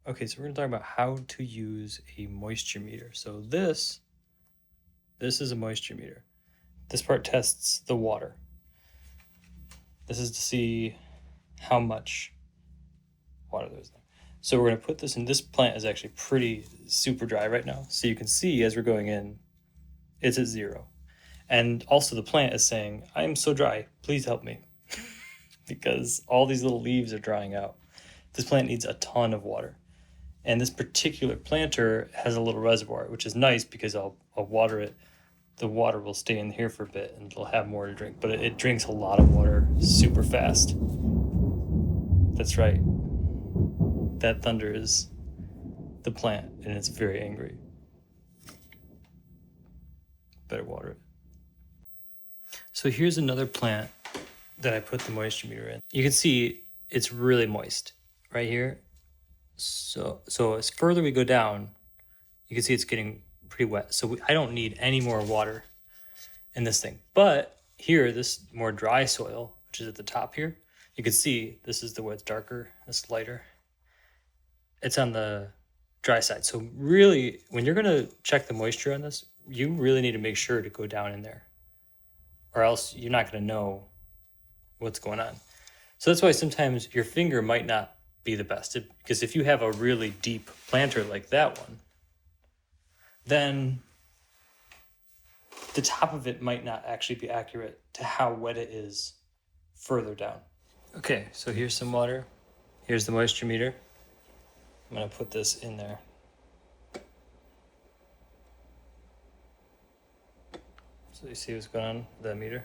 Okay, so we're gonna talk about how to use a moisture meter. So this is a moisture meter. This part tests the water. This is to see how much water there's there. So we're gonna put this in. This plant is actually pretty super dry right now. So you can see as we're going in, it's at 0. And also the plant is saying, I am so dry, please help me. Because all these little leaves are drying out. This plant needs a ton of water. And this particular planter has a little reservoir, which is nice because I'll water it. The water will stay in here for a bit and it'll have more to drink, but it drinks a lot of water super fast. That's right. That thunder is the plant and it's very angry. Better water it. So here's another plant that I put the moisture meter in. You can see it's really moist right here. So as further we go down, you can see it's getting pretty wet. So I don't need any more water in this thing. But here, this more dry soil, which is at the top here, you can see this is the way it's darker, this lighter. It's on the dry side. So really, when you're gonna check the moisture on this, you really need to make sure to go down in there, or else you're not gonna know what's going on. So that's why sometimes your finger might not be the best, because if you have a really deep planter like that one, then the top of it might not actually be accurate to how wet it is further down. Okay, so here's some water. Here's the moisture meter. I'm gonna put this in there. So you see what's going on with that meter?